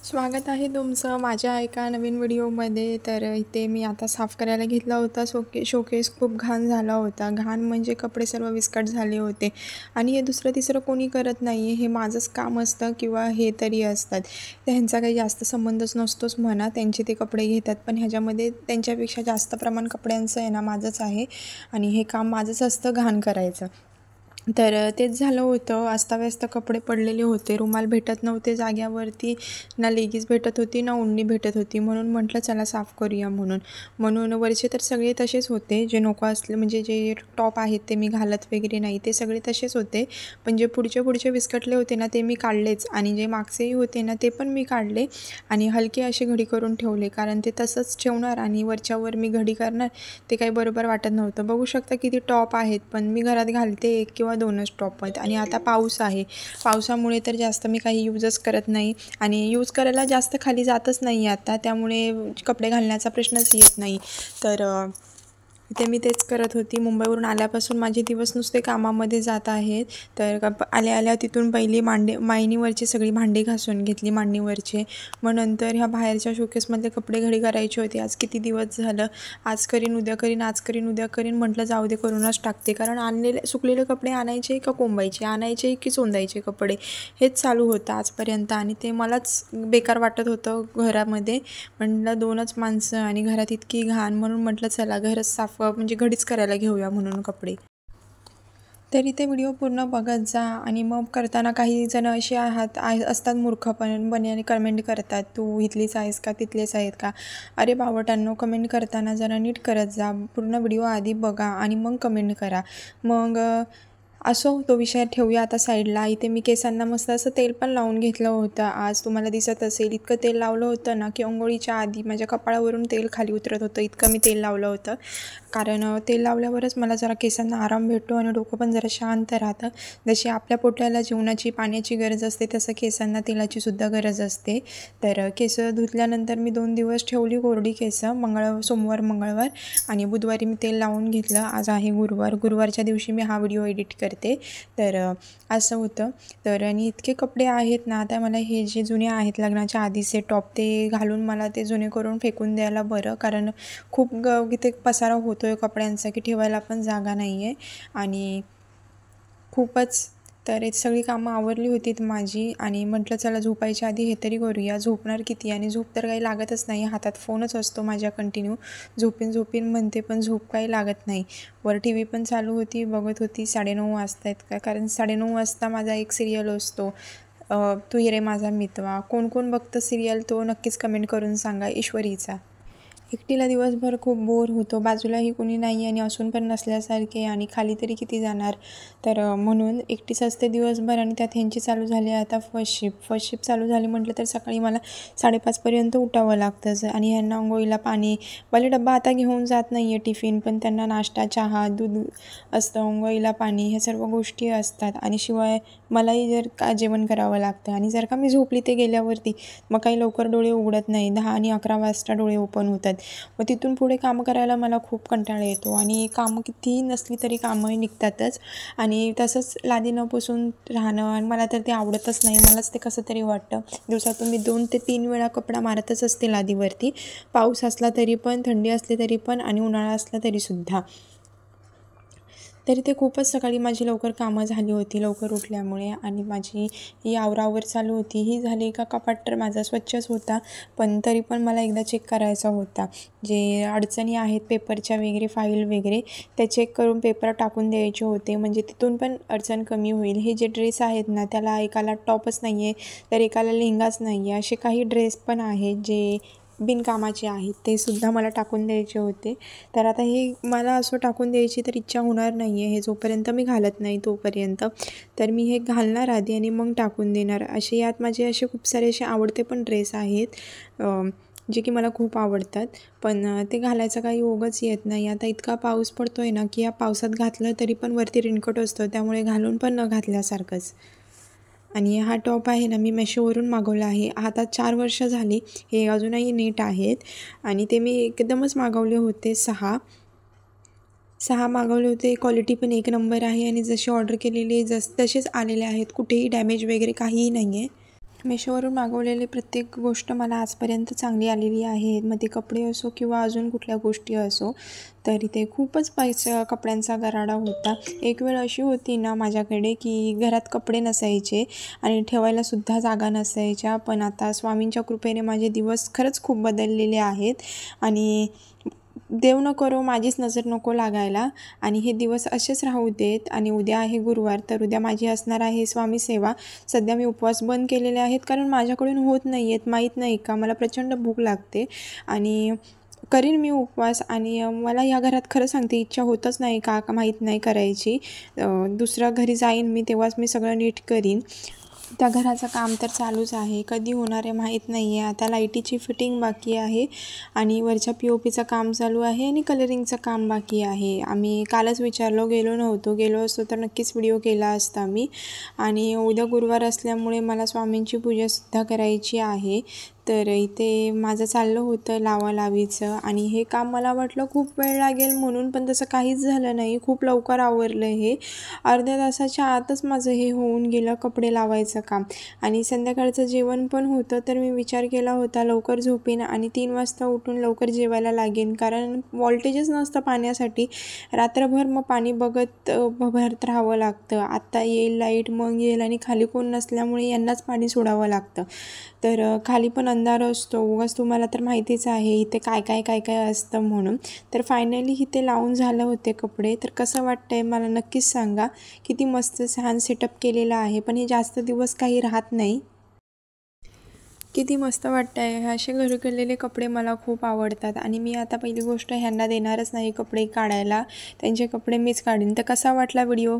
स्वागत आहे तुमचं माझ्या एका नवीन व्हिडिओमध्ये. तर इथे मी आता साफ करायला घेतला होता. शोकेस खूप घाण झाला होता. घाण म्हणजे कपडे सर्व विस्कट झाले होते आणि हे दुसरं तिसरं कोणी करत नाही आहे. हे माझंच काम असतं किंवा हे तरी असतात. त्यांचा काही जास्त संबंधच नसतोच म्हणा. त्यांचे ते कपडे घेतात, पण ह्याच्यामध्ये त्यांच्यापेक्षा जास्त प्रमाण कपड्यांचं आहे ना माझंच आहे आणि हे काम माझंच असतं घाण करायचं. तर तेच झालं होतं. अस्ताव्यस्त कपडे पडलेले होते. रुमाल भेटत नव्हते जाग्यावरती, ना लेगीज भेटत होती, ना ओढणी भेटत होती. म्हणून म्हटलं चला साफ करूया म्हणून वरचे तर सगळे तसेच होते. जे नको असले म्हणजे जे टॉप आहेत ते मी घालत वगैरे नाही, ते सगळे तसेच होते. पण जे पुढचे विस्कटले होते ना ते मी काढलेच आणि जे मागचेही होते ना ते पण मी काढले आणि हलके असे घडी करून ठेवले. कारण ते तसंच ठेवणार आणि वरच्यावर मी घडी करणार, ते काही बरोबर वाटत नव्हतं. बघू शकता किती टॉप आहेत, पण मी घरात घालते 1 किंवा 2च टॉप आहेत. आणि आता पाऊस आहे. पावसामुळे तर जास्त मी काही यूजच करत नाही आणि यूज करायला जास्त खाली जातच नाही आता, त्यामुळे कपडे घालण्याचा प्रश्नच येत नाही. तर इथे मी तेच करत होती. मुंबईवरून आल्यापासून माझे दिवस नुसते कामामध्ये जात आहेत. तर आल्या तिथून पहिली मांडणीवरची सगळी भांडी घासून घेतली मांडणीवरचे. मग नंतर ह्या बाहेरच्या शोकेसमधले कपडे घडी करायचे होते. आज किती दिवस झालं, आज करीन उद्या करीन, आज करीन उद्या करीन, म्हटलं जाऊ दे करूनच टाकते. कारण सुकलेले कपडे आणायचे का कोंबायचे, आणायचे की चोंदायचे कपडे, हेच चालू होतं आजपर्यंत. आणि ते मलाच बेकार वाटत होतं घरामध्ये. म्हटलं 2च माणसं आणि घरात इतकी घाण, म्हणून म्हटलं चला घरच साफ म्हणजे घडीच करायला घेऊया म्हणून कपडे. तरी ते व्हिडिओ पूर्ण बघत जा. आणि मग करताना काही जण असे असतात मूर्खपणे आणि कमेंट करतात, तू इथलीच आहेस का तिथलेच आहेत का. अरे बावटांनो, कमेंट करताना जरा नीट करत जा. पूर्ण व्हिडिओ आधी बघा आणि मग कमेंट करा. मग असो, तो विषय ठेवूया आता साईडला. इथे मी केसांना मस्त असं तेल पण लावून घेतलं होतं. आज तुम्हाला दिसत असेल इतकं तेल लावलं होतं ना की अंघोळीच्या आधी माझ्या कपाळावरून तेल खाली उतरत होतं, इतकं मी तेल लावलं होतं. कारण तेल लावल्यावरच मला जरा केसांना आराम भेटतो आणि डोकं पण जरा शांत राहतं. जशी आपल्या पोटाला जेवणाची पाण्याची गरज असते, तसं केसांना तेलाची सुद्धा गरज असते. तर केस धुतल्यानंतर मी 2 दिवस ठेवली कोरडी केसं, सोमवार मंगळवार, आणि बुधवारी मी तेल लावून घेतलं. आज आहे गुरुवारच्या दिवशी मी हा व्हिडिओ एडिट करते. तर असं होतं. तर आणि इतके कपडे आहेत ना, आता मला हे जे जुने आहेत लग्नाच्या आधीचे टॉप, ते घालून मला ते जुने करून फेकून द्यायला बरं. कारण खूप इथे पसारा होतो आहे कपड्यांचा की ठेवायला पण जागा नाही आहे आणि खूपच. तर एक सगळी कामं आवरली होती माझी आणि म्हटलं चला झोपायच्या आधी हे तरी करूया. झोपणार किती, आणि झोप तर काही लागतच नाही. हातात फोनच असतो माझ्या कंटिन्यू. झोपीन म्हणते पण झोप काही लागत नाही. वर टी व्ही पण चालू होती, बघत होती. 9:30 वाजता आहेत का, कारण 9:30 वाजता माझा एक सिरियल असतो, तू ही रे माझा मितवा. कोण कोण बघतं सिरियल तो नक्कीच कमेंट करून सांगा. ईश्वरीचा. एकटीला दिवसभर खूप बोर होतो. बाजूलाही कोणी नाही आणि असून पण नसल्यासारखे, आणि खाली तरी किती जाणार. तर म्हणून एकटीच असते दिवसभर. आणि त्यात ह्यांची चालू झाली आता फर्स्ट शिफ्ट चालू झाली म्हटलं तर सकाळी मला 5:30 पर्यंत उठावं लागतं. आणि ह्यांना अंघोळीला पाणी, भले डब्बा आता घेऊन जात नाही आहे टिफिन, पण त्यांना नाश्ता, चहा, दूध असतं, अंघोळीला पाणी, ह्या सर्व गोष्टी असतात. आणि शिवाय मलाही जर का जेवण करावं लागतं. आणि जर का मी झोपली ते गेल्यावरती, मग काही लवकर डोळे उघडत नाही. 10 आणि 11 वाजता डोळे ओपन होतात. मग तिथून पुढे कामं करायला मला खूप कंटाळा येतो आणि कामं कितीही नसली तरी कामं निघतातच. आणि तसंच लादी न पुसून राहणं, आणि मला तर ते आवडतच नाही. मलाच ते कसं तरी वाटतं. दिवसातून मी 2 ते 3 वेळा कपडा मारतच असते लादीवरती. पाऊस असला तरी पण, थंडी असली तरी पण, आणि उन्हाळा असला तरीसुद्धा. तरी ते खूपच सकाळी माझी लवकर कामं झाली होती लवकर उठल्यामुळे. आणि माझी ही आवरावर चालू होती. ही झाली का कपाट तर माझा स्वच्छच होता, पण तरी पण मला एकदा चेक करायचा होता. जे अडचणी आहेत पेपरच्या वगैरे, फाईल वगैरे, त्या चेक करून पेपर टाकून द्यायचे होते, म्हणजे तिथून पण अडचण कमी होईल. हे जे ड्रेस आहेत ना, त्याला एकाला टॉपच नाही आहे, तर एकाला लेहंगाच नाही आहे. असे काही ड्रेस पण आहेत जे बिनकामाचे आहेत, ते सुद्धा मला टाकून द्यायचे होते. तर आता हे मला असं टाकून द्यायची तर इच्छा होणार नाही आहे, हे जोपर्यंत मी घालत नाही तोपर्यंत. तर मी हे घालणार आधी आणि मग टाकून देणार. असे यात माझे असे खूप सारे असे आवडते पण ड्रेस आहेत, जे की मला खूप आवडतात, पण ते घालायचा काही योगच येत नाही. आता इतका पाऊस पडतो आहे ना, की या पावसात घातलं तरी पण वरती रेनकोट असतो, त्यामुळे घालून पण न घातल्यासारखंच. आणि हा टॉप आहे ना, मी मेशोवरून मागवला आहे. आता 4 वर्ष झाली, हे अजूनही नीट आहेत. आणि ते मी एकदमच मागवले होते 6 मागवले होते. क्वालिटी पण एक नंबर आहे आणि जशी ऑर्डर केलेली तसेच आलेले आहेत. कुठेही डॅमेज वगैरे काहीही नाही आहे. मेशोवरून मागवलेली प्रत्येक गोष्ट मला आजपर्यंत चांगली आलेली आहे. मग ते कपडे असो किंवा अजून कुठल्या गोष्टी असो. तर इथे खूपच कपड्यांचा गराडा होता. एक वेळ अशी होती ना माझ्याकडे की घरात कपडे नसायचे आणि ठेवायलासुद्धा जागा नसायच्या. पण आता स्वामींच्या कृपेने माझे दिवस खरंच खूप बदललेले आहेत आणि देव न करो माझीच नजर नको लागायला आणि हे दिवस असेच राहू देत. आणि उद्या आहे गुरुवार, तर उद्या माझी असणार आहे स्वामी सेवा. सध्या मी उपवास बंद केलेले आहेत कारण माझ्याकडून होत नाही आहेत, माहीत नाही का. मला प्रचंड भूक लागते आणि करीन मी उपवास. आणि मला ह्या घरात खरं सांगते इच्छा होतच नाही का माहीत नाही करायची. दुसऱ्या घरी जाईन मी तेव्हाच मी सगळं नीट करीन. त्या घराचं काम तर चालूच आहे, कधी होणार आहे माहीत नाही आहे. आता लाईटीची फिटिंग बाकी आहे आणि वरच्या POPचं काम चालू आहे आणि कलरिंगचं काम बाकी आहे. आम्ही कालच विचारलो, गेलो नव्हतो. गेलो असतो तर नक्कीच व्हिडिओ केला असता मी. आणि उद्या गुरुवार असल्यामुळे मला स्वामींची पूजासुद्धा करायची आहे. तर इथे माझं चाललं होतं लावालावीचं आणि हे काम मला वाटलं खूप वेळ लागेल म्हणून, पण तसं काहीच झालं नाही. खूप लवकर आवरलं हे. अर्ध्या तासाच्या आतच माझं हे होऊन गेलं कपडे लावायचं काम. आणि संध्याकाळचं जेवण पण होतं, तर मी विचार केला होता लवकर झोपेन आणि 3 वाजता उठून लवकर जेवायला लागेन, कारण व्होल्टेजच नसतं पाण्यासाठी. रात्रभर मग पाणी बघत भरत राहावं लागतं. आत्ता येईल लाईट, मग येईल आणि खाली कोण नसल्यामुळे यांनाच पाणी सोडावं लागतं. तर खाली पण अंधार असतो. उगाच तुम्हाला तर माहितीच आहे इथे काय काय असतं म्हणून. तर फायनली इथे लावून झालं होते कपडे. तर कसं वाटतंय मला नक्कीच सांगा. किती मस्त छान सेटअप केलेला आहे, पण हे जास्त दिवस काही राहत नाही. किती मस्त वाटतंय. हे असे घरी केलेले कपडे मला खूप आवडतात आणि मी आता पहिली गोष्ट ह्यांना देणारच नाही कपडे काढायला. त्यांचे कपडे मीच काढीन. तर कसा वाटला व्हिडिओ?